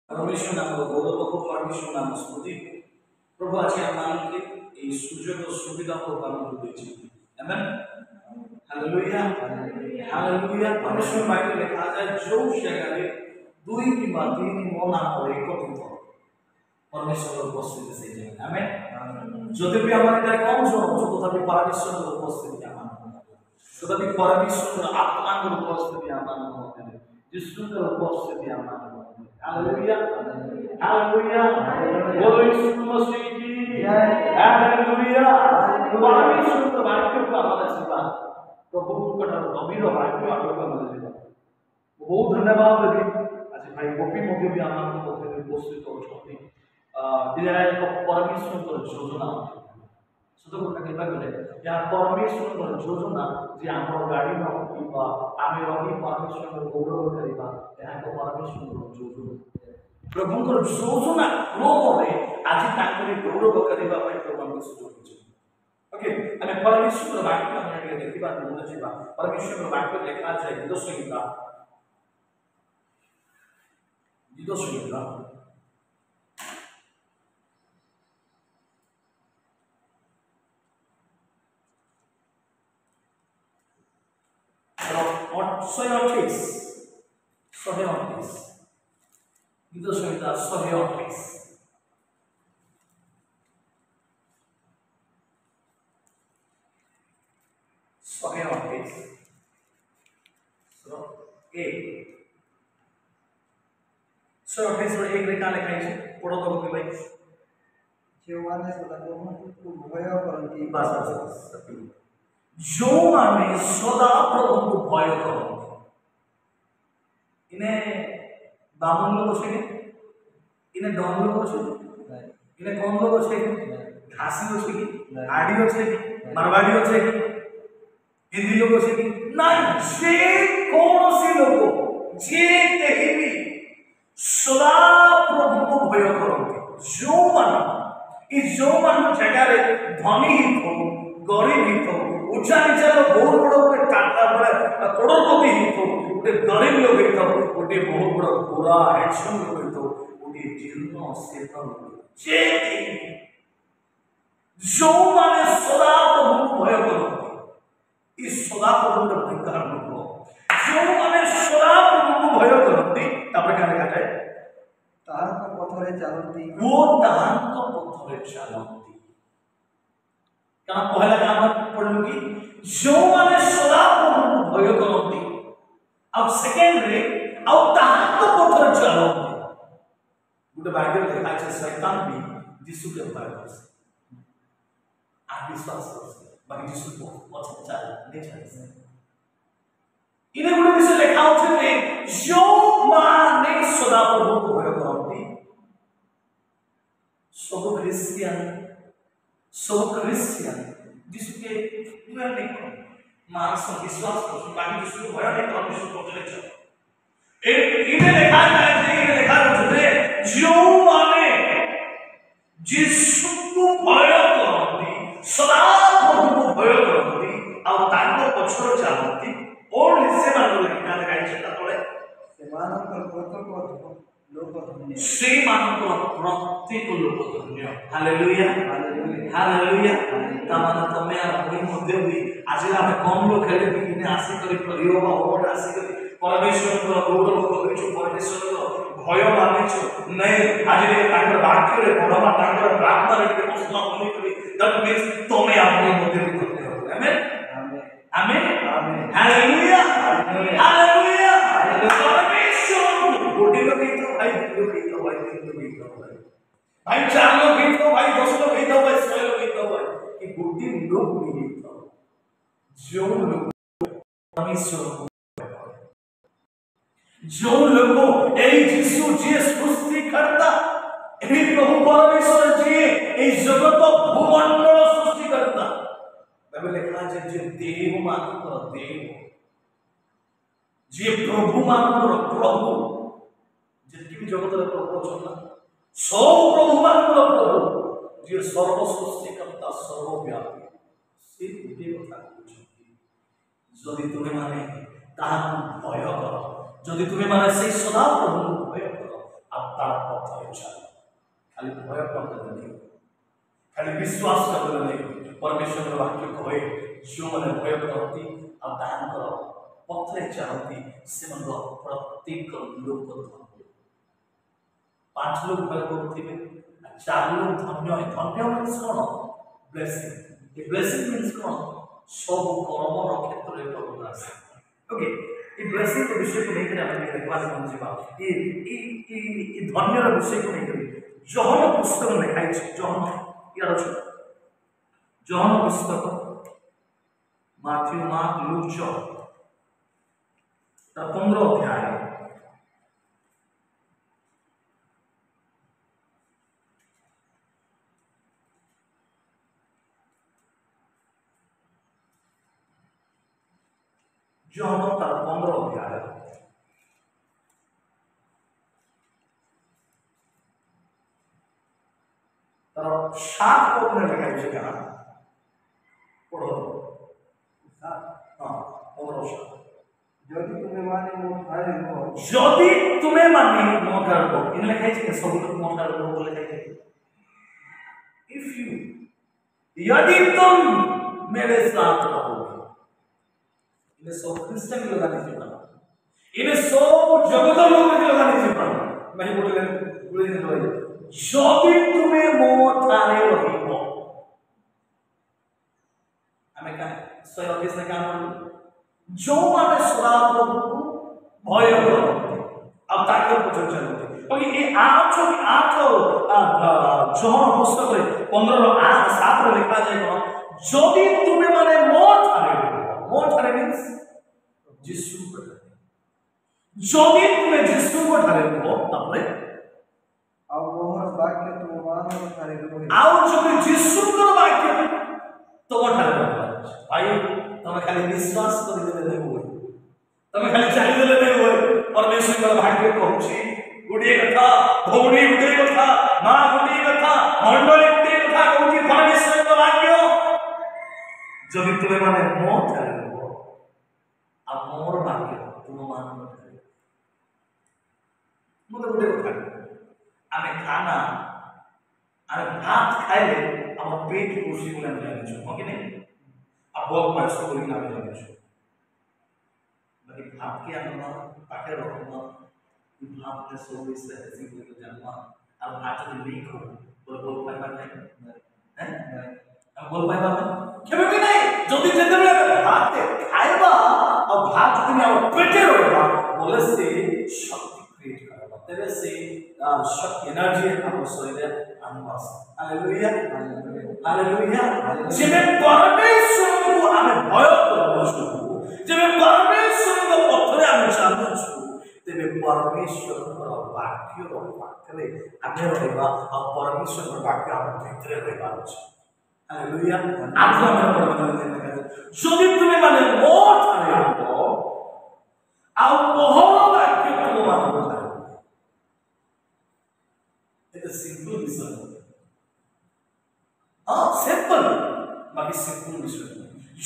परमेश्वर नाम गौरव को परमेश्वर नाम स्तुति प्रभु आज आमानके এই সুযোগ ও সুবিধা প্রদান করেছেন আমেন হালেলুয়া হালেলুয়া परमेश्वर বাক্যে লেখা যায় जो জায়গায় দুই কিংবা তিন মন আমরে একত্রিত परमेश्वर উপস্থিতি সেই জায়গায় আমেন যদি भी हमारे দ্বারা কম জন তথাপি परमेश्वर উপস্থিতি আমার তথাপি परमेश्वर आत्मा की उपस्थिति আমার মধ্যে जिसु का उपस्थिति আমার মধ্যে हालेलुया हालेलुया बोलो यीशु मसीह की हालेलुया परमेश्वर का वाक्य को हमारे सेवा प्रभु का गंभीर वाक्य आपको हमारे सेवा बहुत धन्यवाद देवी आज भाई गोपी मध्य भी हमारे मध्य उपस्थित होछथि दिलाय परमेश्वर का योजना सत কথা कहबा गले या परमेश्वर का योजना जे हमर गाड़ी में किबा आमे रही परमेश्वर को गौरव करिबा या को परमेश्वर को योजना प्रभु को योजना क्रोम रे आज ताकरी गौरव करिबा पई प्रभु को सुযোগ दिछि ओके आमे परमेश्वर वाक्य हमने देखिबा बोले छिबा परमेश्वर वाक्य देखा जाय गीत Sangeeta Soyotis itu sudah Soyotis so A Soyotis रो एक रेखा लिखा है पढ़ो तो कि भाई ଯେଉଁମାନେ ସଦାପ୍ରଭୁଙ୍କୁ ଭୟ କରନ୍ତି बस जो माने सदा प्रभु को भय करते इन्हें बामन लोग छे इन्हें डॉन लोग छे इन्हें कौन लोग छे घासी छे की आड़ी छे की मारवाड़ी छे की हिंदी लोग छे की नहीं जे कौन सी लोग जे कहीं भी सदा प्रभु को भय करते जो माने इस जो मान जगह रे धनी ही हो गरीब ही हो ऊंचा नीचा तो बहुत बड़ा गोटे टाटा बड़ा करोड़पति ही तो गोटे गरीब लोग ही तो गोटे बहुत बड़ा गोरा हैंडसम लोग ही तो गोटे जीर्ण चेतन जे जो माने सदा प्रभु भय करते इस सदा प्रभु का भयंकर लोग जो माने सदा प्रभु भय करते तापर क्या लिखा जाए ତାହାଙ୍କ ପଥରେ ଚାଲନ୍ତି वो ताहांक पथरे चालती क्या पहला काम पढ़लु कि जो माने सदा प्रभु भय करती अब सेकंड रे अब ताहांक पथरे चालती गुटे बाइबल लिखा है शैतान भी यीशु के भय करते आ विश्वास करते बाकी यीशु को पथ चाल नहीं चलते इने गुटे विषय लिखा होचे कि जो माने सदा प्रभु को भय करती सब क्रिश्चियन जिसके भय नहीं करो मानस विश्वास करो बाकी जिसको भय नहीं करो विश्व को चले चलो इने लिखा है इने लिखा है जो माने जिसको भय करती सदा प्रभु को भय करती और ताको पछरो चालती और इससे मान लो लिखा है सेटा तोले ସେମାନଙ୍କର ପ୍ରତ୍ୟେକ ଲୋକ ଧନ୍ୟ ସେମାନଙ୍କର ପ୍ରତ୍ୟେକ ଲୋକ ଧନ୍ୟ ହାଲେଲୁୟା ହାଲେଲୁୟା ତାମାନେ ତମେ ଆଉ ମୁଁ ମଧ୍ୟ ବି ଆଜି ଆମେ କମ ଲୋକ ହେଲେ ବି ଇନେ ଆସି କରି ପ୍ରିୟ ଭାବରେ ଆସି କରି परमेश्वर गौरव करिछु परमेश्वर भय मानिछु नहीं आज तांकर वाक्य पढ़वा तांकर प्रार्थना रे पुस्तक बनी करी दैट मींस तमे आपने मध्य में करते हो आमेन आमेन हालेलुया हालेलुया परमेश्वर गोटे लोग ही तो भाई दो लोग ही तो भाई तीन लोग ही तो भाई चार लोग ही तो भाई 10 लोग ही तो भाई 100 लोग ही तो भाई कि गोटे लोग नहीं तो जो लोग परमेश्वर जो लोगों यीशु जी सृष्टि करता हे प्रभु परमेश्वर जी इस जगत भूमंडल सृष्टि करता बाइबल लिखा है जे देव मानकर देव जे प्रभु मानकर प्रभु जितकी भी जगत रे प्रभु अछन सब प्रभु मानकर प्रभु जे सर्व सृष्टि करता सर्वव्यापी से गोटे कथा कहउछथि जदि तुमे माने ताहा भय कर जदि तुम्हें माने से सदा प्रभु भय करो आ तार पथरे चल खाली भय करदेले नहीं खाली विश्वास करदेले नहीं परमेश्वर वाक्य कहे जो मैंने भय करती आर पथरे चलती से प्रत्येक लोक धन्य 5 लोग भय करते 4 लोग धन्य धन्य मीन्स कौन ब्लेसिंग ब्लेसिंग मीन्स कौन सब कर्म क्षेत्र में प्रभु आसे ओके ये ब्लेसिंग के विषय को लेकर हमें देखवा समझिबा ये धन्य रो विषय को लेकर जोहन पुस्तक में लिखा है जोहन यार जोहन पुस्तक माथ्यू मार्क लूक जॉन 15 अध्याय जोहन 15 अध्याय तर 7 पद में लिखा है क्या पढ़ो हाँ 15 যদি তুমি মানে মোঠারে হও যদি তুমি মানে মোঠার হও ইন লেখা আছে কি সব লোক মোঠার হও বলে লেখা আছে इफ यू यदि तुम मेरे साथ रहोगे इन्हें सब क्रिश्चियन लोग आने से पड़ा इन्हें सब जगत लोग आने से पड़ा मैं बोले যদি তুমি মোঠারে রহিব আমি কান সয় অফিসে কাম जो माने सदा प्रभु भय करते अब ताके पूछो चलते और ये 8 जोहन पुस्तक 15:7 रे लिखा जाए যদি তুমি মানে मोठारे मींस যিশু কথা যদি তুমি যিশু কথারে हो তাহলে ଆଉ ମୋହର ବାକ୍ୟ ତୁମ ମାନଙ୍କ ଠାରେ ରହେ ଆଉ ଯଦି যিশুଙ୍କର ବାକ୍ୟ ତମ ଠାରେ ରହିବ ଭାଇ तमे खाली विश्वास कर देले नहीं होय तमे खाली चाहि देले नहीं होय परमेश्वर का भाग्य कहूची गुडी कथा भौणी गुडी कथा मां गुडी कथा मंडली गुडी कथा कहूची परमेश्वर का भाग्य जदि तुमे माने मो चाहे आ मोर भाग्य तुम मान करे मते गुडी कथा आमे खाना अरे भात खाइले हम पेट पोषी बोले हम जाने छो कि नहीं अब बहुत परसों बोली ना मैं जाने छो बाकी भात के अंदर पाके रखना भात ने सो इससे ऐसी कोई जन्मा अब भात जो नहीं खो बोल पाए बात नहीं हैं अब बोल पाए बात केबे भी नहीं जल्दी जल्दी बोले भात खाइबा और भात तुम्हें अब पेटे रहेगा बोले से शक्ति क्रिएट करेगा तेरे से शक्ति एनर्जी हम शरीर आनवास हालेलुया हालेलुया जेबे परमेश्वर को हमें भय करबछु जेबे परमेश्वर को पथरे हमें चालुछु तेबे परमेश्वर को वाक्य रो पाखरे हमें रहबा और परमेश्वर को वाक्य हम भीतर रहबा अछि हालेलुया आज हम परमेश्वर যদি তুমি মানে মোট আনব আর বহু বাক্য তোমার মধ্যে এটা সিম্পল বিষয় हाँ सिंपल बाकी सिंपल विषय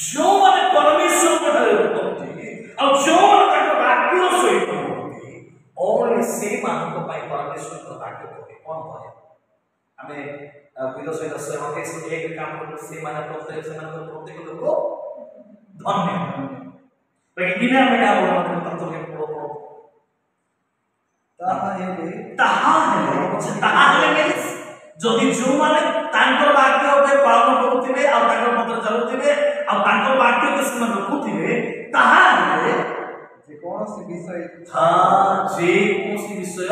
जो माने परमेश्वर को डरे होते और जो माने ताको वाक्य सहित होते ओनली सेम आनको पाई परमेश्वर को वाक्य होते कौन पाए हमें विदो सहित सेवा के एक काम करते से माने प्रत्येक लोग धन्य लेकिन इन्हें हमें क्या बोलना मतलब तत्व के पढ़ो ताहा है मींस যদি जोमाने तांकर वाक्य के पालन करूथिबे आ तांकर मंत्र चलुथिबे आ तांकर वाक्य के समय रखुथिबे ताहाले जे कोनोसी विषय हां जे कोनोसी विषय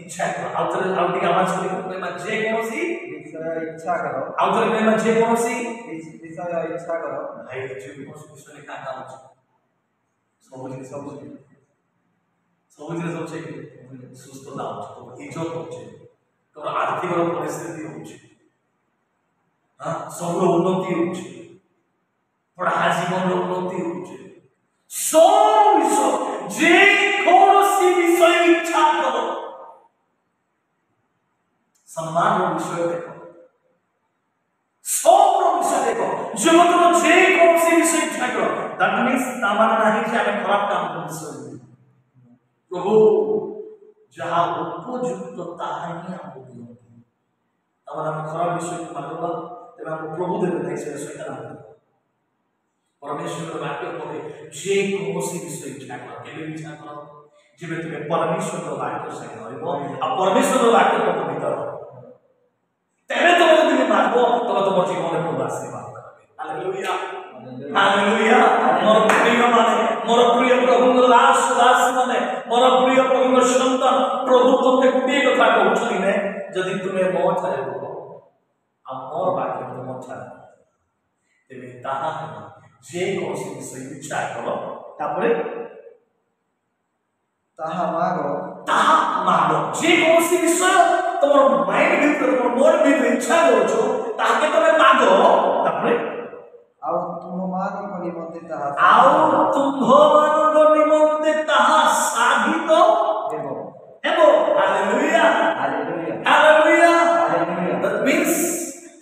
इच्छा करो आउतरे आवाज करी कोइमा जे कोनोसी विषय इच्छा करो आउतरे कोइमा जे कोनोसी विषय इच्छा करो भाई जे कोनोसी विषय का काम अछि सब सुस्थता अछि इज्जत अछि तो आर्थिक परिस्थिति होची हां सब उन्नति होची पढ़ा जीवन उन्नति होची सब जे कोनोसी विषय इच्छा करो सम्मान विषय देखो सब विषय देखो जगत जे कोनोसी विषय इच्छा करो दैट मींस तामान नहीं कि हमें खराब काम कर विषय प्रभु जहाँ उपयुक्त ताहा ही हमको दियंती तमन हम खराब विषय को मानबा तेबे हम प्रभु देबे नहीं से सैतान हमको परमेश्वर वाक्य कहे जे कोसी विषय इच्छा कर केबे इच्छा कर जेबे तुमे परमेश्वर वाक्य से रहबो आ परमेश्वर वाक्य तो भीतर तेबे तो तुमे मानबो तब तुम जीवन में प्रभु आशीर्वाद करबे हालेलुया हालेलुया मोर प्रिय प्रभु दास दास माने मोर प्रिय प्रभु संतान प्रभु तुमके गुटे कथा कहउछली ने जदि तुमे मो छायबो आ मोर वाक्य तुम छाय तेबे ताहा जे कोसी विषय इच्छा करो तापरे ताहा मागो जे कोसी विषय तमर माइंड भीतर तमर मन भीतर इच्छा करो ताके तमे मागो तापरे आउ तुममानक निमंते ताहा साधित देबो हेबो hallelujah hallelujah hallelujah hallelujah that means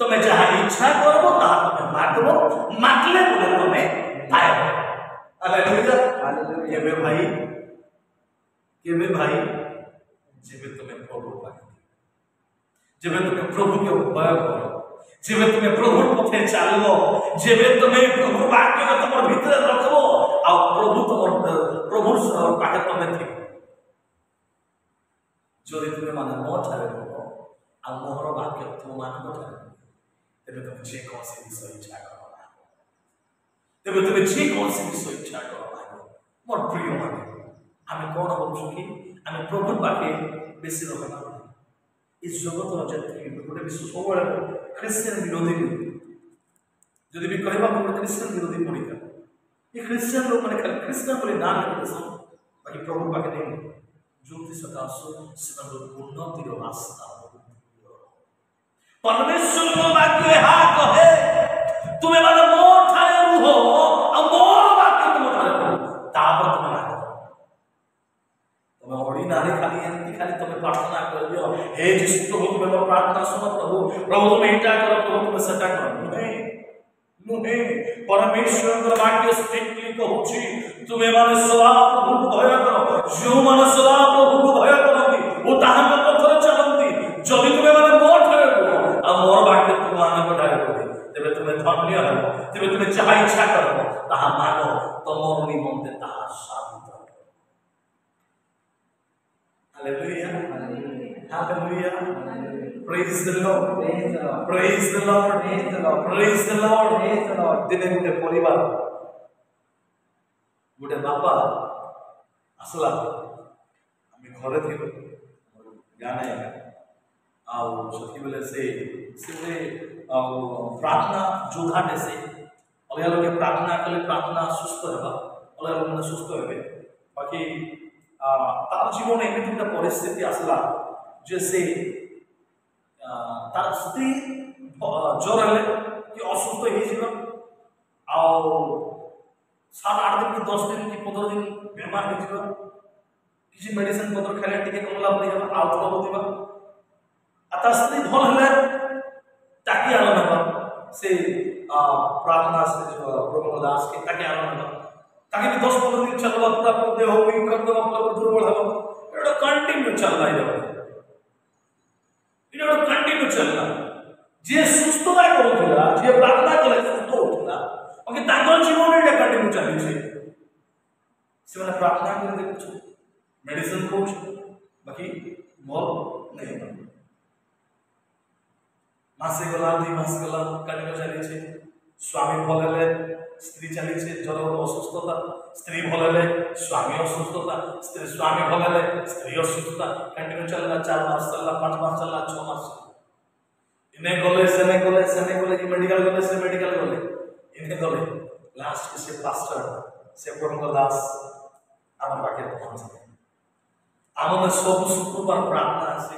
तमे जहा इच्छा करबो ताहा तमे मागबो मागले बोले तमे पाएबो हालेलुया हालेलुया केबे भाई जेबे तमे प्रभु पाए जेबे तमे प्रभु के भय करो जेबे तुमे प्रभु पथे चलबो जेबे तुमे प्रभु वाक्य के तमर भीतर रखबो आ प्रभु तमर प्रभु पाके तमे थी जदि तुमे माने न छाड़बो आ मोहर वाक्य तुम मानबो तेबे तुमे जे कोसी विषय इच्छा करो तेबे तुमे जे कोसी विषय इच्छा करो मोर प्रिय माने आमे कोन होछु कि आमे प्रभु पाके बेसी रहना इस जगत जति गोटे विश्व सब ख्रिस्टियन विरोधी जदि भी कहबा गोटे ख्रिस्टियन विरोधी पड़िका ये ख्रिस्टियन लोग माने खाली ख्रिस्टियन बोले नाम लेते बाकी प्रभु पाके नहीं ज्योति सकाशो सेना उन्नति रो रास्ता परमेश्वर को वाक्य हा कहे तुम्हें माने मोर ठाए रुहो आ मोर वाक्य तुम ठाए रुहो तापर तुम लागो तुम ऑर्डिनरी खाली एंती खाली तुम प्रार्थना कर दियो हे यीशु प्रभु तुम प्रार्थना सुनो प्रभु प्रभु तुम इटा करो प्रभु तुम सटा करो नुहे परमेश्वर का वाक्य स्ट्रिक्टली कहूची तुम्हें माने सदा प्रभु को भय करो जो माने सदा प्रभु को भय करती वो ताहां पथर चलंती जदि तुम्हें माने मोर ठाए रुहो आ मोर वाक्य तुम माने ठाए रुहो तेबे तुम्हें धन्य हो तेबे तुम्हें चाह इच्छा करो ताहा मानो तमोर निमंते ताहा साधित hallelujah hallelujah praise the lord praise the lord praise the lord praise the lord praise the lord दिने गुटे परिवार गुटे बापा असला आमी घरे थिलो गाने आउ सखी बेले से प्रार्थना जोधाटे से अलग अलग प्रार्थना कले प्रार्थना सुस्थ हेबा अलग अलग माने सुस्थ हेबे बाकी तार जीवन एमिति गोटे परिस्थिति आसला जैसे तार स्त्री ज्वर हेले कि असुस्थ हो जीवन आउ 7-8 दिन कि 10 दिन कि 15 दिन बेमार हो जीवन किसी मेडिसिन पत्र खाइले टिके कमला पड़ी जाबा आउ थोड़ा होतिबा आता स्त्री भल हेले ताकि आलो न से प्रार्थना से जो प्रभु दास के ताकि आलो न ताकि 10-15 दिन चलबा पूरा देह वीक कर देबा पूरा दुर्बल हेबा एटा कंटिन्यू चलला इधर इधर कंटिन्यू चलला जे सुस्तता करूला जे प्रार्थना करे सुस्त होतला ओके ताकर जीवन एटा कंटिन्यू चली छे से माने प्रार्थना करे देखछु मेडिसिन कोच बाकी मोर नहीं मासे गला 2 मास गला कंटिन्यू चली छे स्वामी भलेले स्त्री चली छे जर असुस्थता स्त्री भलेले स्वामी असुस्थता स्त्री स्वामी भलेले स्त्री असुस्थता कंटिन्यू चलला 4 मास चलला 5 मास चलला 6 मास इने गले से मेडिकल गले से मेडिकल गले इने गले लास्ट से पास्टर से प्रभु दास আমার পাকে পৌঁছে আমাদের সব শুক্রবার প্রার্থনা আছে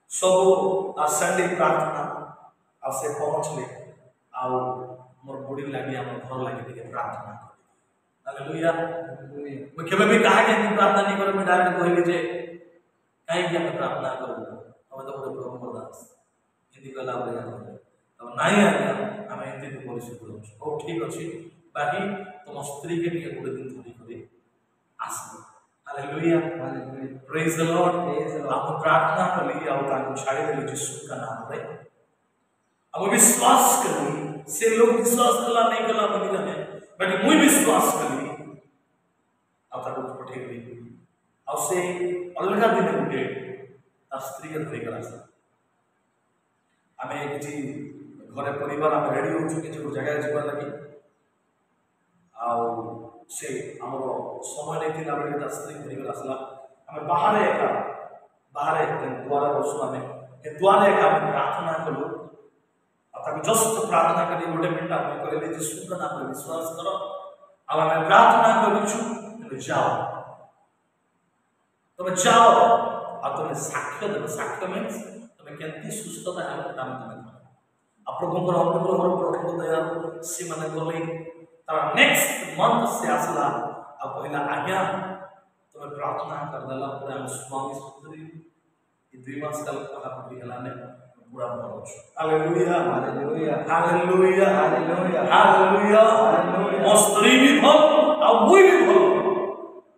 সব সানডে প্রার্থনা আসে পৌঁছলে আর मोर बॉडी लागि हमर घर लागि के प्रार्थना हालेलुया मैं केबे भी कहा कि हम प्रार्थना नहीं करे मैं डायरेक्ट कहले जे काहे कि हम प्रार्थना करू हम तो बोले प्रभु दास यदि गला बोले तब नहीं आया हम एते तो परिस्थिति हो ठीक अछि बाकी तुम स्त्री के लिए गोटे दिन धरी करे आसबो hallelujah, Hallelujah. Praise the Lord. Praise the Lord. आप प्रार्थना करी और ताको छाड़ी देली यीशु का नाम रे। अब विश्वास करी, से लोग विश्वास कला नहीं कला बनी जाने, बट मुई विश्वास करी अब ताको पठेली और से अलगा दिन उठे स्त्री के धरी करा सा आमे किछि घरे परिवार आमे रेडी हो चुके जो जगह जीवन लगी आउ से हमर समय नहीं थिला बेले स्त्री धरी करा सला आमे बाहर द्वारा बसु आमे ए द्वारा एक आमे प्रार्थना करू ताकि जस्ट प्रार्थना करी गोटे मिनट आमे कहले यीशु का नाम रे विश्वास करो अब आमे प्रार्थना करू छु जाओ तुम जाओ और तुम्हें साक्ष्य देव साक्ष्य मीन्स तुम्हें केंती सुस्थता है नाम तुम्हें प्रभु को अनुग्रह प्रभु को दया से माने गले तार नेक्स्ट मंथ से आसला अब पहला आज्ञा तुम्हें प्रार्थना कर देला पूरा हम स्वामी सुंदरी ये 2 मास काल कहा पड़ी हला ने पूरा भरो hallelujah Hallelujah. Hallelujah Hallelujah. Hallelujah Hallelujah. मो स्त्री भी भल और मुई भी भल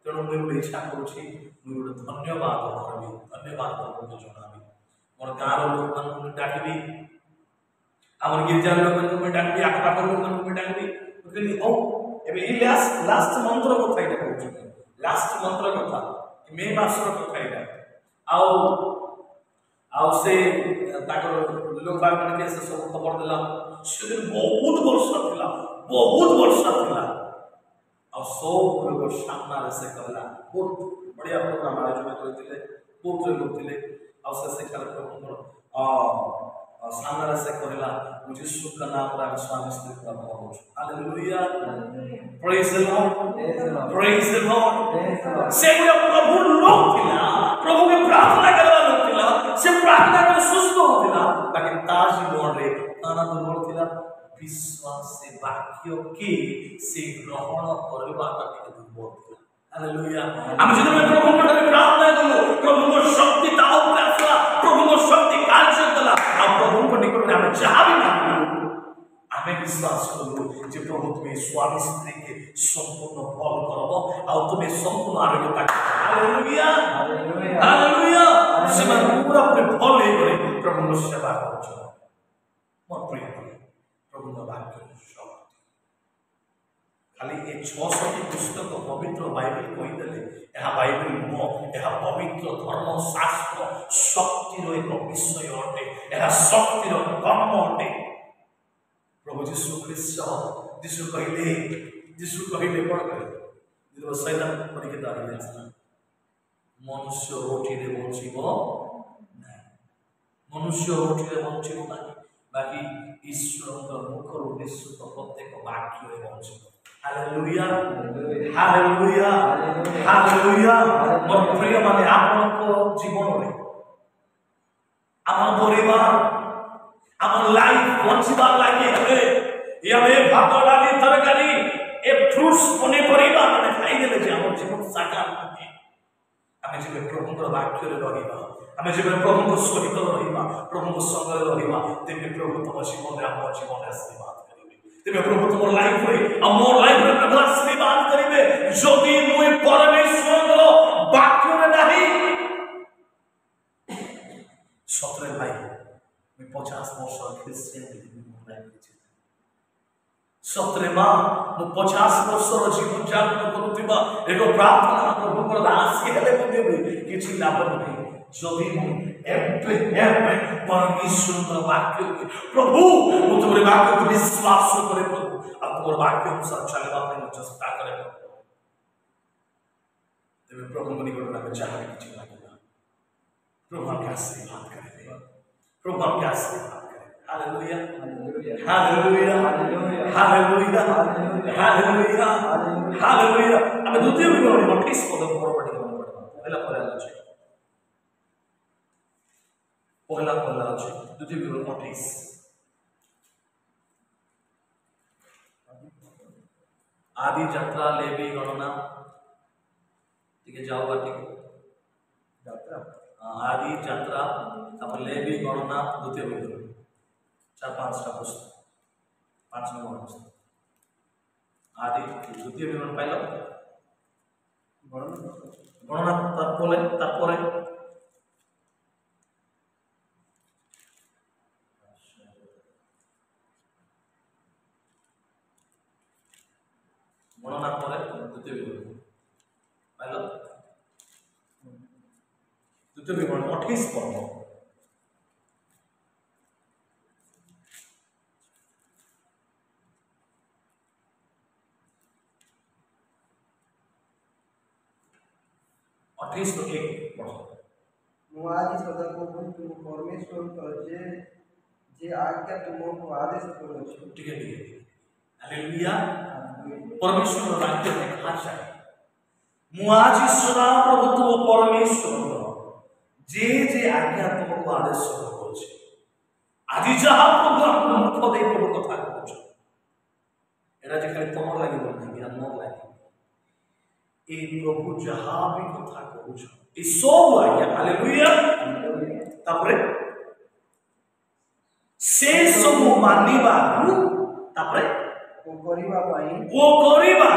तेणु मुई इच्छा करूछी मुई धन्यवाद करबी धन्यवाद प्रभु जनाबी मोर गाँव लोक मन डाकबी आमर गिरजा लोक मन डाकबी आखपाख लोक मन डाकबी कहली ओ एबे ई लास्ट मंत्र कथा इटा कहूछी लास्ट मंत्र कथा मे मासर कथा इटा आउ आउ से ताकर लोक बाग मन के से सब खबर देला से बहुत वर्षा थिला और सब लोग सामना से कहला बहुत बढ़िया प्रोग्राम आयोजन करते बहुत लोग थे और से कार्यक्रम सामना से कहला मुझे यीशु का नाम रा स्वामी स्त्री का बहुत hallelujah praise the Lord praise the Lord से प्रभु लोग थिला प्रभु के प्रार्थना करवा लोग थिला से प्रार्थना कर सुस्त होतिला ताकि ताजी बोल रे ताना दुर्बल थिला विश्वास से वाक्य के से ग्रहण करबा ताकि दुर्बल थिला हालेलुया हम जब प्रभु को प्रार्थना करो प्रभु को शक्ति ताऊ प्रार्थना प्रभु को शक्ति कार्य कला और प्रभु को निकट में हम जहां भी मांगो हमें विश्वास करो जे प्रभु तुम्हें स्वामी स्त्री के संपूर्ण फल करबो और तुम्हें संपूर्ण आरोग्य हालेलुया Hallelujah. हालेलुया से मैं पूरा अपने फल ले करे प्रभु को सेवा करो मोर प्रिय प्रभु का वाक्य शक्ति खाली ये 600 की पुस्तक पवित्र बाइबल कही देले यह बाइबल नुह यह पवित्र धर्म शास्त्र शक्तिर एक विषय अटे यह शक्तिर कर्म अटे प्रभु यीशु ख्रीष्ट यीशु कहले कोन कहले जो शैतान परीक्षा दारी आसला मनुष्य रोटी रे बंचिबो नहीं मनुष्य रोटी रे बंचिबो नहीं बाकी ईश्वर मुखर निश्चित प्रत्येक वाक्य रे बंचिबो हालेलुया हालेलुया हालेलुया मोर प्रिय माने आपनको जीवन रे आम परिवार आम लाइफ बंचिबार लागि हे याबे भात डाली तरकारी ए फ्रूट्स पने परिवार माने खाइ देले जे हमर जीवन साकार होते आमे जे प्रभु को वाक्य रे रहिबा आमे जे प्रभु को सहित रहिबा प्रभु को संग रे रहिबा तेबे प्रभु तुम जीवन रे हमर जीवन आशीर्वाद तेबे प्रभु तुम लाइफ रे हमर लाइफ रे प्रभु आशीर्वाद करिवे जदि मुई परमेश्वर को वाक्य रे नाही सतरे भाई मैं 50 वर्ष क्रिश्चियन सतरे मां मु 50 वर्ष जीवन जापन करूथिबा एको प्रार्थना प्रभु को दास हेले देबे किछि लाभ नहीं जदि मु एबे परमेश्वर वाक्य प्रभु मु तोरे वाक्य को विश्वास करे प्रभु आ तोर वाक्य अनुसार चलबा में चेष्टा करे तेबे प्रभु को निकट में चाहे किछि लागेला प्रभु हमके आशीर्वाद करे प्रभु हमके आशीर्वाद करे hallelujah hallelujah hallelujah hallelujah hallelujah हम द्वितीय विवरण 28 पद पर पढ़ी पहला আছে द्वितीय विवरण 28 आदि यात्रा लेवी गणना ठीक है जाओ ठीक यात्रा आदि यात्रा तब लेवी गणना द्वितीय विवरण 4-5 टा पुस्तक 5 नंबर पुस्तक आदि द्वितीय विवरण पहला গণনা তারপরে গণনার পরে দ্বিতীয় বিবরণ পাইল দ্বিতীয় বিবরণ 28 পর্ব ମୁଁ ଆଜି ସଦାପ୍ରଭୁ ତୁମ ପରମେଶ୍ୱରଙ୍କର ଯେ ଆଜ୍ଞା ତୁମକୁ ଆଦେଶ କରୁଅଛି। ଟିକେ ହାଲେଲୁୟା परमेश्वर वाक्य देखा जाए मु आज सदाप्रभु तुम परमेश्वर जे जे आज्ञा तुमको आदेश करुचे आज जहा प्रभु मुख दे प्रभु कथा कहूछ एरा जे खाली तुम लागि बोल नहीं हम लागि ए प्रभु जहा भी कथा कहूछ ई सब आज्ञा हालेलुया तापरे से सब मानिबा तापरे ओ करिबा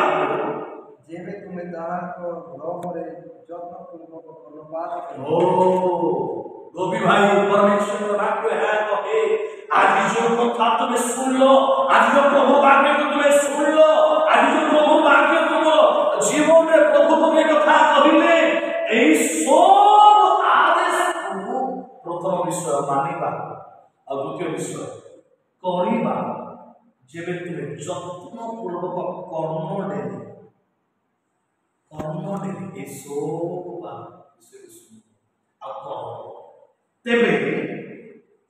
जेबे तुमे ताहाको रबरे जत्न पूर्वक धन्यवाद ओ गोपी भाई परमेश्वर का वाक्य है कहे आज जो कथा तुम सुन लो आज जो प्रभु वाक्य को तुम सुन लो आज जो प्रभु वाक्य तुम जीवन में प्रभु तुम्हें कथा कहिले एई सब आदेश प्रथम विषय मानिबा और द्वितीय विषय करिबा जेबे तुमे जत्न पूर्वक कर्म देले ए सब तेबे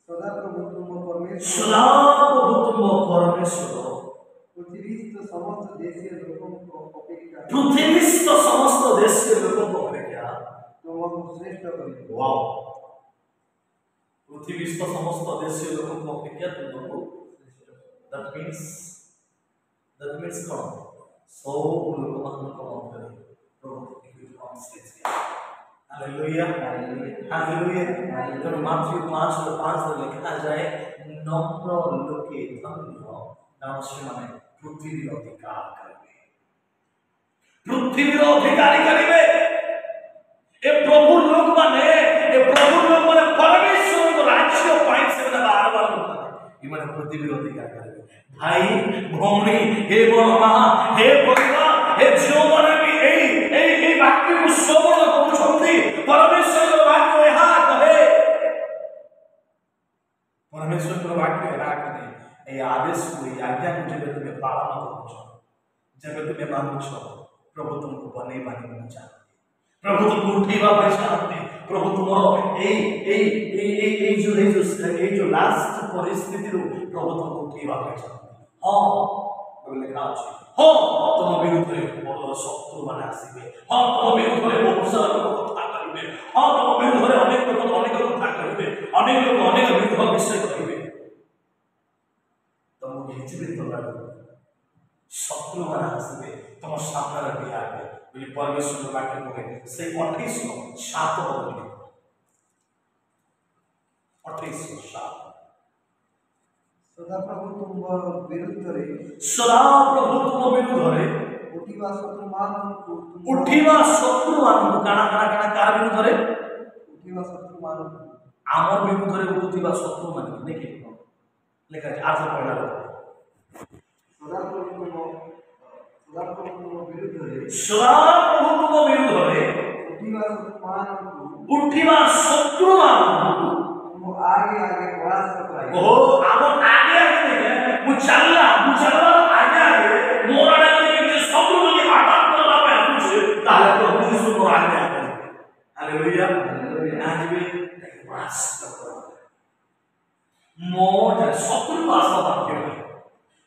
सदाप्रभु तुम परमेश्वर पृथ्वीस्थ समस्त देशीय लोकों अपेक्षा तुमको श्रेष्ठ करिबे। वाओ पृथ्वीस्थ समस्त देशीय लोकों अपेक्षा तुमको that means कौन सब लोग को मध्य हालेलुया हालेलुया तो मत्ती 5:5 में लिखा जाए नम्र लोके धन्य नाम से माने पृथ्वी अधिकार करिवे पृथ्वी अधिकारी करिवे ए प्रभु लोग माने परमेश्वर को राज्य पाई से बार-बार इमाने पृथ्वी अधिकार करिवे भाई भौणी हे बड़मा हे परिवार हे जो माने भी ए वाक्य को श्रवण करूछंती परमेश्वर वाक्य यहा कहे परमेश्वर वाक्य यहा कहे ए आदेश को आज्ञा को जब तुम्हें पालन करूछ जब तुम्हें मानुछ प्रभु तुमको बने बानी चाहते प्रभु तुमको उठेबा पे चाहते प्रभु तुमरो ए जो लास्ट परिस्थिति रो प्रभु तुमको उठेबा पे चाहते हां लिखा अछि हां तुम विरुद्ध रे बड़ शत्रु माने आसीबे हां तुम विरुद्ध रे बहुत सारा लोग कथा करिवे हां तुम विरुद्ध रे अनेक लोग कथा करिवे अनेक लोग अनेक विरुद्ध विषय कहिवे तुम घिचबे तो लागो शत्रु माने आसीबे तुम सामने रखी आगे बोली परमेश्वर वाक्य कहे से 28:7 बोली 28:7 सदाप्रभु तुम विरुद्ध रे उठिबा शत्रु मानू काना कार विरुद्ध रे उठिबा शत्रु मानू आमर विरुद्ध रे उठिबा शत्रु मानू देखि लेखा है आज पढ़ा सदाप्रभु तुम विरुद्ध रे उठिबा शत्रु मानू तुम आगे परास्त कराई ओ आमर आगे मु चलला आगे मोरा के शत्रु के आघात करला पे आछे ताले प्रभु यीशु को आगे हालेलुया आज भी परास्त करो मोर शत्रु को आशा बाध्य भाई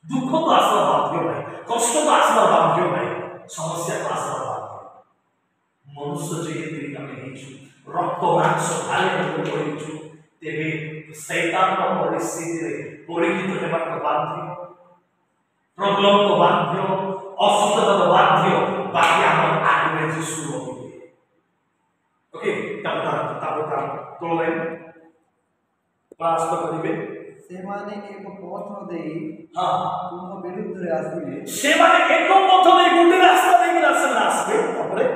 दुख को आशा बाध्य भाई कष्ट को आशा बाध्य भाई समस्या को आशा बाध्य मनुष्य जेते कमे हिचु रक्त मांस भाले को करिछु तेबे शैतान को परिस्थिति रे परीक्षित हेबा को बाध्य प्रॉब्लम को बाध्य असुस्थता को बाध्य बाकी हम आगे यीशु होबे ओके तब तोले पास तो करिवे से माने एक पथ दे हां तुम विरुद्ध रे आसीबे से माने एक पथ दे गुंडे रास्ता दे आसबे तापरे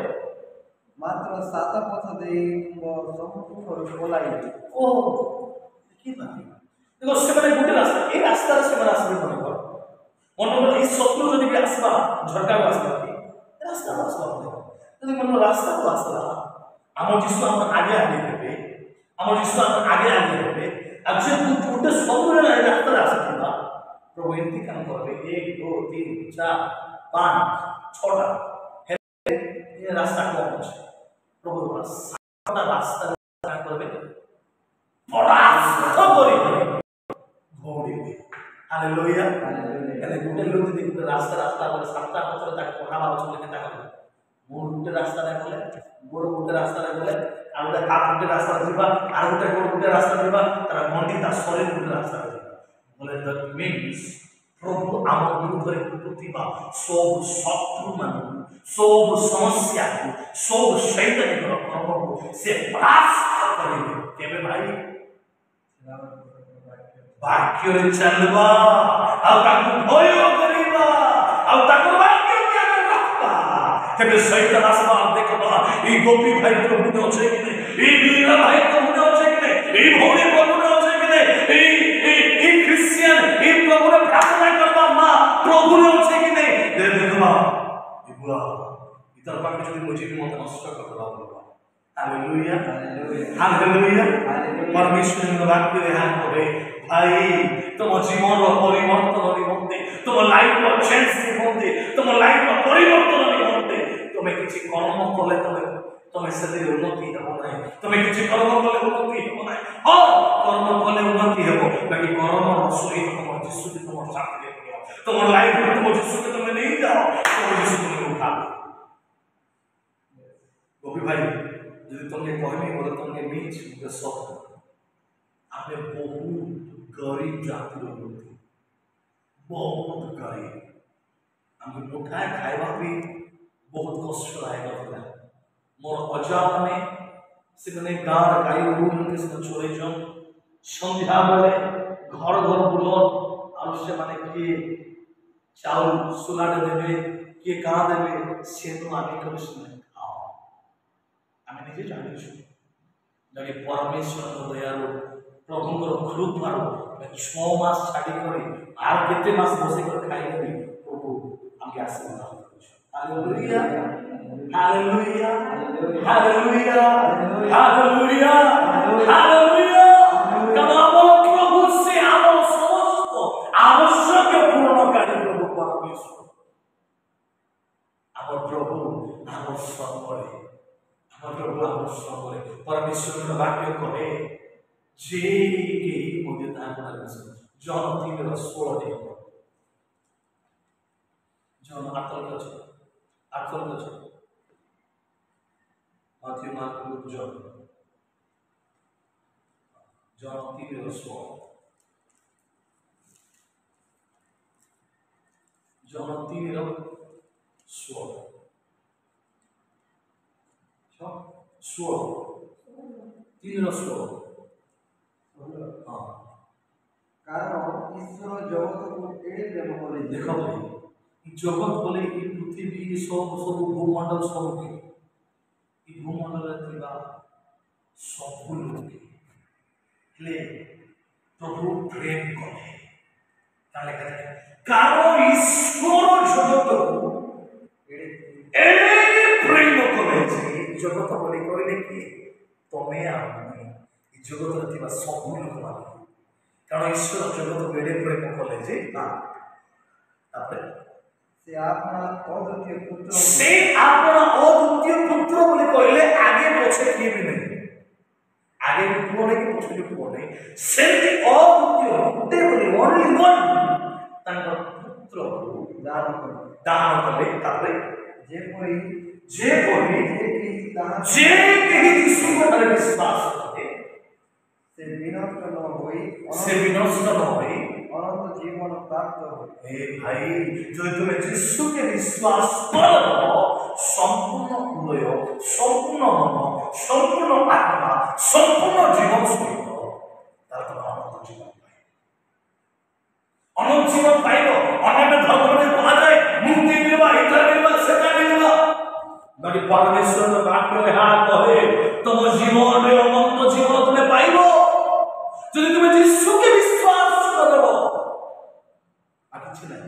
ମାତ୍ର ସାତ ପଥ ଦେଇ ସମ୍ମୁଖରୁ ପଳାଇଲେ। ଓ କି ମାନେ ଦେଖ ସେମାନେ ଗୋଟେ ରାସ୍ତା ଏ ରାସ୍ତାରେ ସେମାନେ ଆସିବେ ମନେକର ମନେକର ଏଇ ଶତ୍ରୁ ଯଦି ବି ଆସିବା ଝଟକାକୁ ଆସିବା କି ରାସ୍ତାକୁ ଆସିବା ମନେକର ଯଦି ମନେକର ରାସ୍ତାକୁ ଆସିଲା ଆମ ଯୀଶୁ ଆମ ଆଗେ ଆଗେ ହେବେ ଆମ ଯୀଶୁ ଆମ ଆଗେ ଆଗେ ହେବେ ଆଉ ଯେ ଗୋଟେ ସବୁବେଳେ ଏ ରାସ୍ତାରେ ଆସିଥିବା ପ୍ରଭୁ ଏମିତି କାମ କରିବେ 1 2 3 4 5 6ଟା ଏ ରାସ୍ତା କମ ଅଛି ପ୍ରଭୁ 7ଟା ରାସ୍ତା କାମ କରିବେ ପରାସ୍ତ କରିବେ ଘୋଡ଼ିବେ ହାଲେଲୁୟା ହେଲେ ଗୋଟେ ଲୋକ ଯଦି ଗୋଟେ ରାସ୍ତା ଗଲେ 7ଟା ପଥରେ ତାକୁ ପଠାବା ଅଛି କେନ୍ତା କରିବେ ମୁଁ ଗୋଟେ ରାସ୍ତାରେ ଗଲେ ଗୋଡ଼ ଗୋଟେ ରାସ୍ତାରେ ଗଲେ ଆଉ ଗୋଟେ ହାତ ଗୋଟେ ରାସ୍ତାରେ ଯିବା ଆଉ ଗୋଟେ ଗୋଡ଼ ଗୋଟେ ରାସ୍ତାରେ ଯିବା ତାର ଗଣ୍ଡି ତା ଶରୀର ଗୋଟେ ରାସ୍ତାରେ ଯିବା ବୋଲେ that means ପ୍ରଭୁ ଆମ ବିରୁଦ୍ଧରେ ଘଟୁଥିବା ସବୁ ଶତ୍ରୁମାନଙ୍କୁ ସବୁ ସମସ୍ୟାକୁ ସବୁ ଶୈତାନିକର କର୍ମକୁ ସେ ପରାସ୍ତ କରିବେ କେବେ ଭାଇ ବାକ୍ୟରେ ଚାଲିବା ଆଉ ତାକୁ ଭୟ କରିବା ଆଉ ତାକୁ ବାକ୍ୟ ଜ୍ଞାନ ରଖିବା ତେବେ ଶୈତାନ ଆସିବା ଦେଖିବା ଏଇ ଗୋପୀ ଭାଇ ପ୍ରଭୁରେ ଅଛେ କି ନାହିଁ ଏଇ ବୀର ଭାଇ ପ୍ରଭୁରେ ଅଛେ କି ନାହିଁ ଏଇ ଭଉଣୀ ପ୍ରଭୁରେ ଅଛେ କି ନାହିଁ ଏଇ ଖ୍ରୀଷ୍ଟିଆନ ଏଇ ପ୍ରଭୁରେ ପ୍ରାର୍ଥନା କରିବା ମା ପ୍ରଭୁରେ ଅଛେ କି ନାହିଁ ଦେଖିବା ଇବୁଆ इतर पाके যদি मुझे भी मत नष्ट कर देबा बोलबा हालेलुया हालेलुया परमेश्वर ने वाक्य यहाँ करे भाई तुम जीवन रो परिवर्तन निमंते तुम लाइफ रो चेंज निमंते तुम लाइफ रो परिवर्तन निमंते तुम किछि कर्म कले तुम से उन्नति हेबो नाही तुम किछि कर्म कले उन्नति हेबो नाही हां कर्म कले उन्नति हेबो बाकी कर्म रो सहित तुम यीशु के तुम साथ ले तुम लाइफ में तुम यीशु के तुम नहीं जाओ तुम यीशु तुम उठा गोपी भाई যদি তোমাকে কইনি বলে তোমাকে মিছ মুখে সত্য আপনি বহুত গরিব জাতির লোক বহুত গরিব আমি উঠায় খাইবা भी बहुत कष्ट आएगा मोर अजा माने से गाँव गाई उड़े से चले जाओ सन्ध्या बेले घर घर बुल और से माने किए चाउल सुलाटे देवे किए गाँ देवे से तो आगे कभी सुने आमे निजे जानिछु जगे परमेश्वर दयालु प्रभुଙ୍କର କୃପାରୁ 6 ମାସ ଛାଡ଼ି କରି আর କେତେ ମାସ ବସି କରି ଖାଇବି ପ୍ରଭୁ ଆମକେ ଆଶୀର୍ବାଦ କରୁଛୁ hallelujah hallelujah hallelujah hallelujah hallelujah कमाओ प्रभु से आलो समस्त आवश्यक पूर्णकारी प्रभु परमेश्वर आम प्रभु आवश्यक करे प्रभु आवश्यक करे परमेश्वर वाक्य कहे जे के मध्य ताको जन 3:16 जन आतल माथ्यू मार्क लुक जन 3:16 जन 3:16 स्वर 3:16 कारण ईश्वर जगत को एड़े प्रेम करे देखो भाई जगत बोले ई पृथ्वी सब भूमंडल सब के ई भूमंडल थिबा सब लोग ले प्रभु प्रेम करे ताले कहते कारण ईश्वर जगत को एड़े प्रेम करे जगत बोली कहले कि तमे आमे ई जगत थिबा सब लोग माने कारण ईश्वर जगत बेड़े प्रेम कले जे ना तापर से आपना अद्वितीय पुत्र बोली कहले आगे पछे की भी नहीं आगे भी पुओ नहीं कि पछे भी पुओ नहीं सेमती अद्वितीय गुटे बोली ओनली वन तांकर पुत्र दान कले तापर जे कोई जे कहीं यीशु पर विश्वास करते से विनष्ट न होई अनंत जीवन प्राप्त हो हे भाई जो तुम यीशु के विश्वास करो संपूर्ण हृदय संपूर्ण मन संपूर्ण आत्मा संपूर्ण जीवन सहित तार तो अनंत जीवन पाइब अनेक धर्म में कहा जाए मुक्ति मिलवा इधर मिलवा सेटा मिलवा बाकी परमेश्वर का वाक्य যদি তুমি যিশুকে বিশ্বাস করো আর কিছু নাই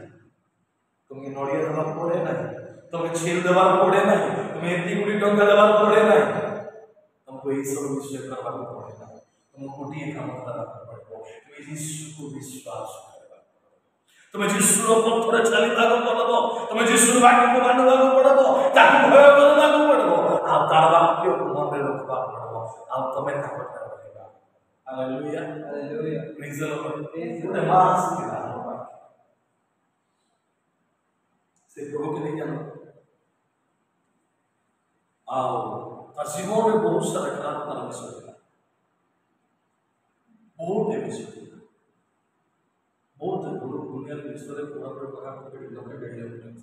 তুমি নড়িয়ে দেওয়ার পড়ে নাই তুমি ছিল দেওয়ার পড়ে নাই তুমি এটি কোটি টঙ্কা দেওয়ার পড়ে নাই তোমাকে এইসব বিষয় করবার পড়ে না তুমি কোটিয়ে কাম করার পড়ে তুমি যিশুকে বিশ্বাস করবে তুমি যিশুর পথরে চালিବାକୁ ପଡିବ তুমি যিশুর বাক্যକୁ মানিବାକୁ ପଡିବ ତାକୁ ଭୟ କରିବାକୁ ପଡିବ ଆଉ ତାର ବାକ୍ୟକୁ ମନରେ ରଖିବାକୁ ପଡିବ ଆଉ ତମେ ତାକୁ କରିବା ହାଲେଲୁୟା ହାଲେଲୁୟା ପ୍ରେଜ ଦ ଲର୍ଡ ଗୋଟେ ମା ଆସିଥିଲା ସେ ପ୍ରଭୁକୁ ନେଇ ଜାଣ ଆଉ ତା ଜୀବନରେ ବହୁତ ସାରା ଖରାପ ତାର ବିଷୟ ଥିଲା ବହୁତ ବିଷୟ ଥିଲା बहुत गुरु दुनिया के विश्व में पूरा प्रकार के लोग के बेड़े होते हैं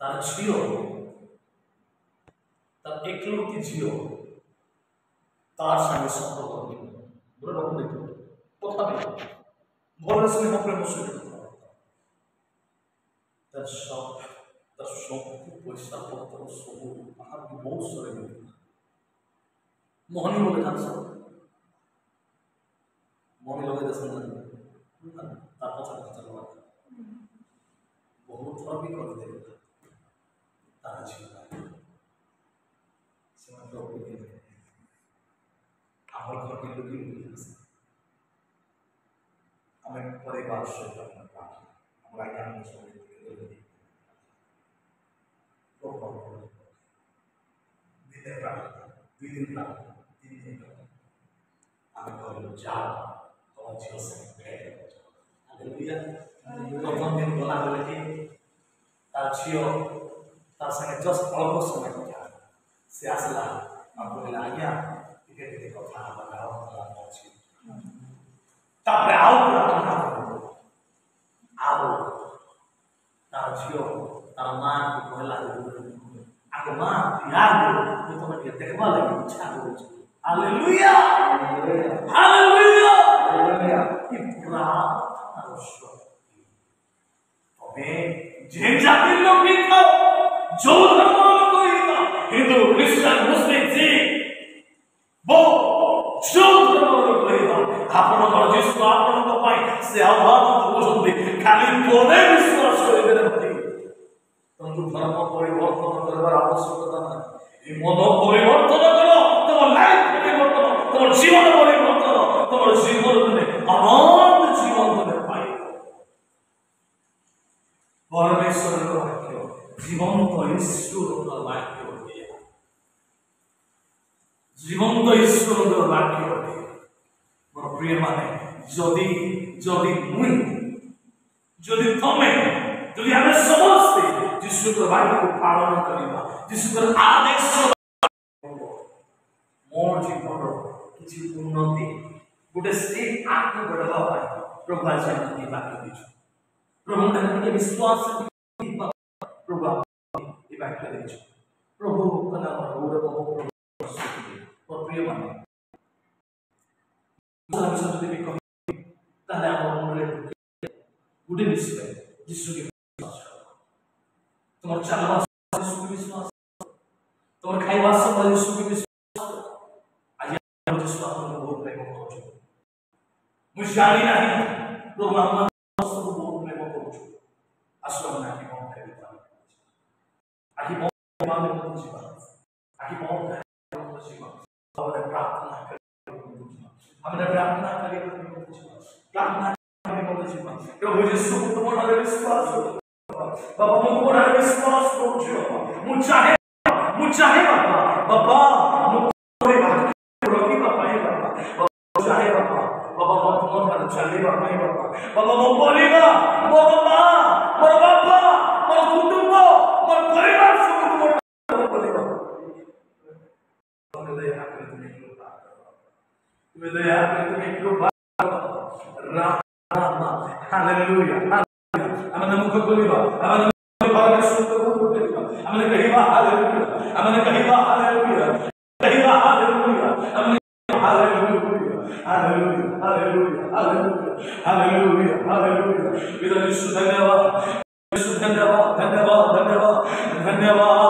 तार जियो तार एकलौती जियो तार संगे संपर्क करते बुरा लोग देखो কথা বলে বলার সময় আমরা বসে তার সব পয়সা পত্র সব আমার বহুত সরে মোহনী বলে জানছো মনে লগে দেখুন তার কথা বহুত থরবি করে দেবে তারা ছিল আমার ঘরকে লুকিয়ে লুকিয়ে আমি পরিবার সহিত আমরা জ্ঞান দিনের প্রার্থনা 2 দিন প্রার্থনা 3 দিন আমি বললাম যা Jesus Haleluya. Program din bola lagi. Tajio tak sangat jos algo sama kita. Siaslah aku bilangnya kita kota apa dalam musik. Tapi aku tajio taman di bola aku mah tiada itu dia tekmal lagi cakap. Haleluya. Haleluya. जे जाति लोग भी था जो धर्म कोई था Hindu Christian Muslim Sikh वो जो धर्म कोई था आपण जिसको आपण को पाई से अभाव बुझुंदी खाली तोने विश्वास करे नहीं तुमको धर्म परिवर्तन करबार आवश्यकता नहीं এই মন পরিবর্তন করো তোমার লাইফ পরিবর্তন তোমার জীবন পরিবর্তন তোমার জীবনে আনন্দ জীবন তুমি পাইবে পরমেশ্বরের বাক্য জীবন্ত ঈশ্বরের বাক্য জীবন্ত ঈশ্বরের বাক্য মোর প্রিয় মানে যদি যদি মুই যদি তুমি যদি আমি সমস্ত যিশুর বাক্য পালন করিবা যিশুর আদেশ मोर जीवन किसी उन्नति गोटे स्टेप आगे बढ़वा पाए प्रभु आज हमके बात दीजो प्रभु हमके विश्वास प्रभु ये बात दीजो प्रभु कना रोड प्रभु और प्रिय माने हम सब भी कहि ताले हमर मन रे गोटे विषय यीशु के विश्वास तुम्हार चलवा यीशु के विश्वास तुम्हार खाइबा सब यीशु के विश्वास बहुत प्रेम करूँ मुझे जानी नहीं प्रभु हम सब बहुत प्रेम करूँ आश्रम नहीं कौन करेगा आखि बहुत माने को जीवा आखि बहुत को जीवा हमने प्रार्थना करें प्रार्थना करें जीवा प्रभु यीशु तुम्हारा विश्वास बाबा तुम्हारा विश्वास करूँ मुझे बाबा चलेगा नहीं बाबा बाबा मो बोलेगा मो बाबा मो बाबा मो कुटुंब मो परिवार सब तुम बोलेगा तुम्हें दया करे तुम्हें कृपा राम हालेलुया हमने मुख बोलेगा हमने परमेश्वर को बोलेगा हमने कहिबा हालेलुया हमने कहिबा हालेलुया कहिबा हालेलुया हमने hallelujah hallelujah hallelujah hallelujah hallelujah hallelujah विदा यीशु धन्यवाद यीशु धन्यवाद धन्यवाद धन्यवाद धन्यवाद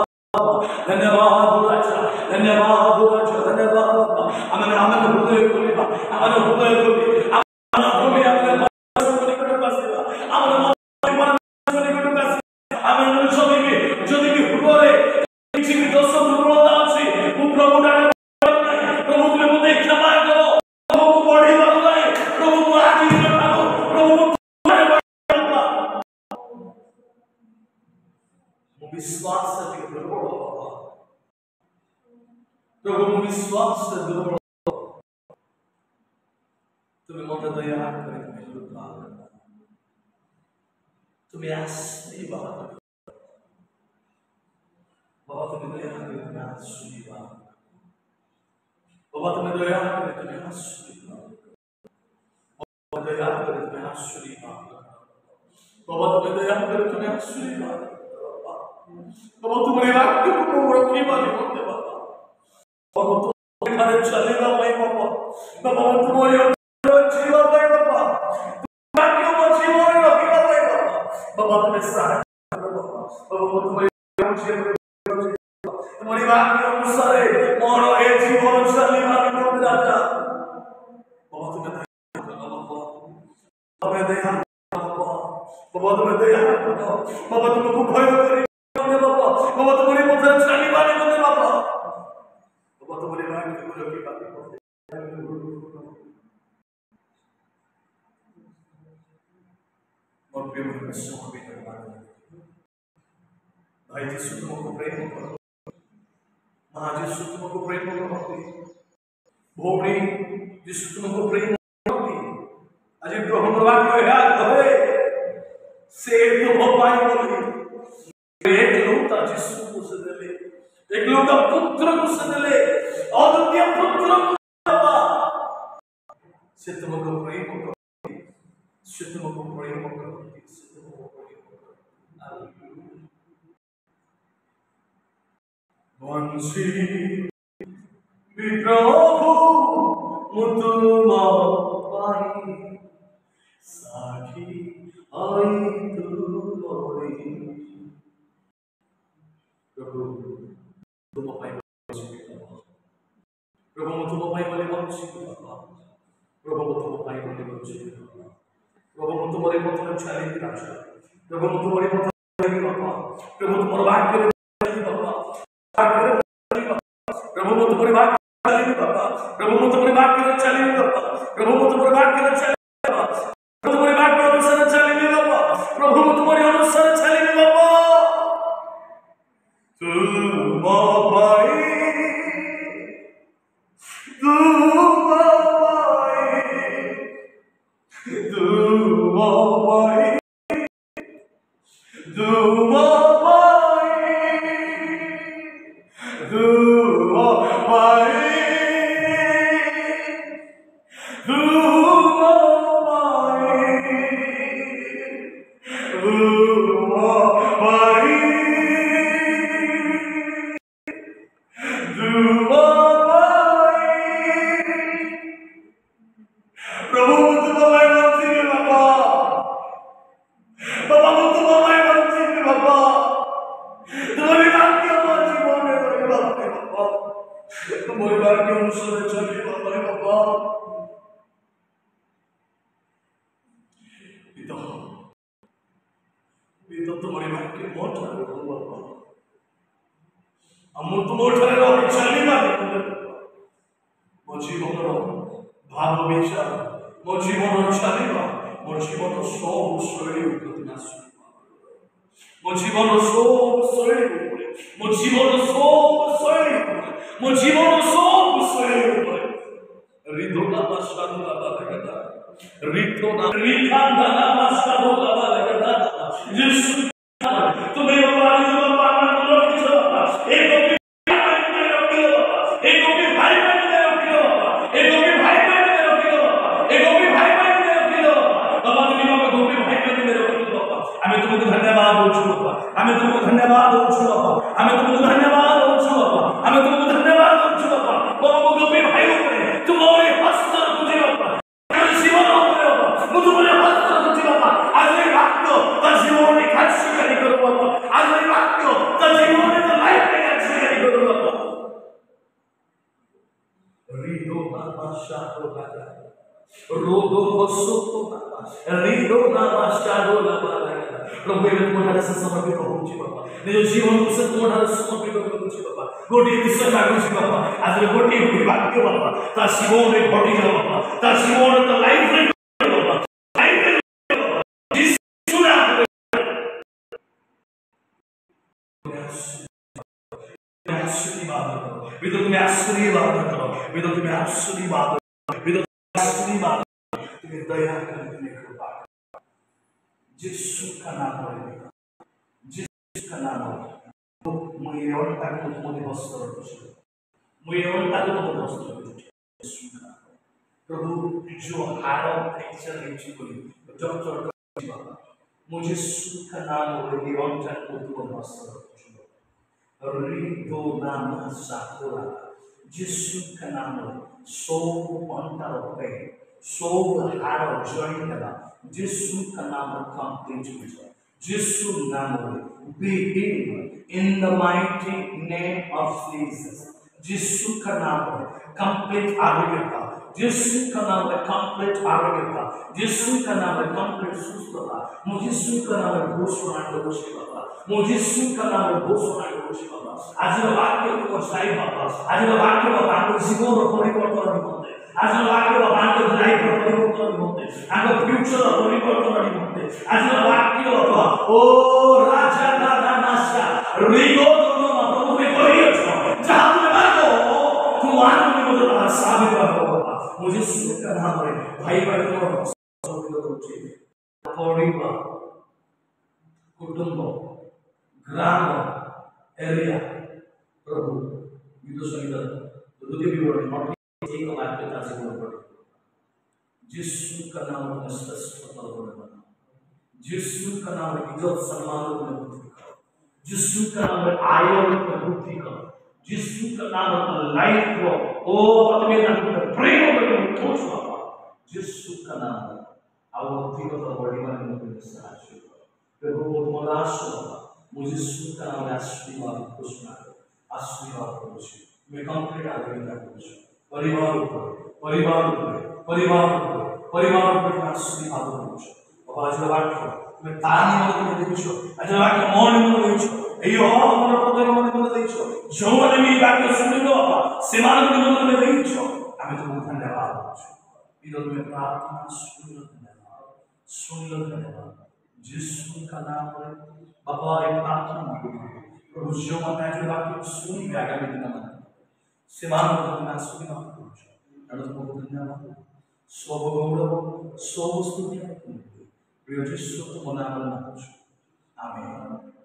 धन्यवाद धन्यवाद धन्यवाद धन्यवाद ହୃଦୟ ଖୋଲିବା, ଆମର ହୃଦୟ ଖୋଲି ଆମର ଭୂମି ଆମର ନିକଟକୁ ଆସିବା, ଆମର ନିକଟକୁ ଆସିବା। ଆମେ ଯଦି ବି ହୃଦୟରେ କିଛି ବି ଦୋଷ ଦୁର୍ବଳତା ଅଛି, ମୁଁ ପ୍ରଭୁ ଠାରୁ ପ୍ରଭୁ ତୁମେ ମୋତେ କ୍ଷମା କର, ପ୍ରଭୁକୁ ବଢିବାକୁ ନାହିଁ, ପ୍ରଭୁକୁ ଆଜି ଠାରୁ ପ୍ରଭୁ विश्वास से दुर्बल होगा, प्रभु विश्वास से दुर्बल तुम्हें मत दया करे, तुम्हें कृपा करे, तुम्हें आशीर्वाद बाबा, तुम्हें दया करे, तुम्हें आशीर्वाद बाबा, तुम्हें दया करे, तुम्हें आशीर्वाद बाबा, दया करे, तुम्हें आशीर्वाद बाबा, तुम्हें दया करे, तुम्हें आशीर्वाद बाबा, तुम्हारे वाक्य को रखी वाली होते बाबा, बाबा तुम्हारे चलेगा भाई बाबा, बाबा तुम्हारे जीवा भाई बाबा, वाक्य को जीवन रखेगा भाई बाबा, बाबा तुम्हें सहायता करो बाबा, बाबा तुम्हारे वाक्य अनुसार और ये जीवन चलने वाली होते राजा, बाबा तुम्हें दया करो बाबा, तुम्हें दया बाबा, बाबा तुम्हें दया करो बाबा, तुमको भय करे बाबा, तुम्हारी पत्थर चलने वाले बंदे बाबा, बाबा तुम्हारे वाक्य को रखी बातें करते और प्रेम में सुख भी करवाते भाई जी, सुख तुमको प्रेम करो, माँ जी सुख तुमको प्रेम करती, भोड़ी जिस तुमको प्रेम करती, अजय तो हम वाक्य है से तो हो पाए बोली एक लौता जिसु को सदले, एक लौता पुत्र को सदले, अद्वितीय पुत्र को बाबा से तुमको प्रेम करती, से तुमको प्रेम करती, से तुमको प्रेम करती। वंशी विप्रभु मुतुमा पाई साखी आई तू मोरी, प्रभु तुम भाई प्रभु तुम भाई बोले बंशी बाबा, प्रभु तुम भाई बोले बंशी बाबा, प्रभु तुम्हारे पत्थर चले की राजा, प्रभु तुम्हारे पत्थर चले बाबा, प्रभु तुम्हारे वाक्य चले बाबा, प्रभु तुम्हारे वाक्य चले बाबा, प्रभु तुम्हारे वाक्य चले बाबा, प्रभु तुम्हारे वाक्य चले बाबा, तुम्हारे वाक्य अनुसार चले बाबा, प्रभु तुम्हारे अनुसार चले बाबा, तुम भाई आज nama shadow laba. Rodo kosoto nama. Rido nama shadow laba. प्रभु ये तुम्हारे से समर्पित हो जी बाबा निज जीवन को से तुम्हारे समर्पित हो जी बाबा गोटी विश्व लागू जी बाबा आज गोटी हुई वाक्य बाबा ता जीवन में घटी जा बाबा ता जीवन ता लाइफ में बाबा लाइफ में यीशु नाम में आशीर्वाद करो विदो तुम्हें आशीर्वाद करो विदो तुम्हें आशीर्वाद विदो आशीर्वाद तुम्हें दया कर तुम्हें कृपा यीशु का नाम है यीशु का नाम है मुझे और तक मुझे वस्त्र दो मुझे और तक मुझे वस्त्र दो यीशु का नाम प्रभु जो हारो पिक्चर लिखी कोई जब जब बाबा मुझे यीशु का नाम है ये और तक मुझे वस्त्र दो रिदो नाम साकोरा यीशु का नाम है सो अंतर पे सो हारो जॉइन करा यीशु का नाम कंप्लीट हो जाए यीशु नाम be healed in the mighty name of Jesus यीशु का नाम कंप्लीट आरोग्यता यीशु का नाम कंप्लीट आरोग्यता यीशु का नाम कंप्लीट सुस्थता मुझे यीशु का नाम घोषणा करो बाबा मुझे यीशु का नाम घोषणा करो बाबा आज वाक्य को सही बाबा आज वाक्य बाबा को जीवन परिवर्तन होते आज वाक्य बाबा को लाइफ परिवर्तन होते आज फ्यूचर परिवर्तन होते आज वाक्य बाबा ओ राजा दादा नाशा रिगो दोनों प्रभु में कोई जहां तुम मांगो तुम आनंद में मुझे साबित करो बाबा मुझे यीशु का नाम है भाई भाई को परिवार कुटुंब ग्राम एरिया प्रभु विदुष संगीत द्वितीय विवरण नॉट एक वाक्य का से बोल पड़े यीशु का नाम में श्रेष्ठ बोलना यीशु का नाम में इज्जत सम्मान में वृद्धि करो यीशु का नाम में आयु में वृद्धि करो यीशु का नाम में लाइफ को ओ अपने नाम में प्रेम में ठोस बाबा यीशु का नाम है और अधिक तो बड़ी माने में साहाय्य करो प्रभु तुम्हारा आशीर्वाद मुझे यीशु का नाम में आशीर्वाद घोषणा करो आशीर्वाद करो मैं कंप्लीट आरोग्य करो परिवार ऊपर परिवार ऊपर परिवार ऊपर परिवार ऊपर आशीर्वाद करो आज वाक्य मैं तानी मन देखो आज वाक्य मन मन देखो एयो हमर पदर मन मन देखो जोवन मी वाक्य सुनिलो बाबा सेमान मन मन देखो আমি তোমাকে ধন্যবাদ বিরোধ में प्रार्थना सुन लो धन्यवाद यीशु का नाम है बाबा एक प्रार्थना प्रभु जो मत आज वाक्य सुनी आगामी दिन में सेमान मन सुनी मत करो तुमको धन्यवाद सब गौरव सब स्तुति प्रिय यीशु तुम नाम में आमेन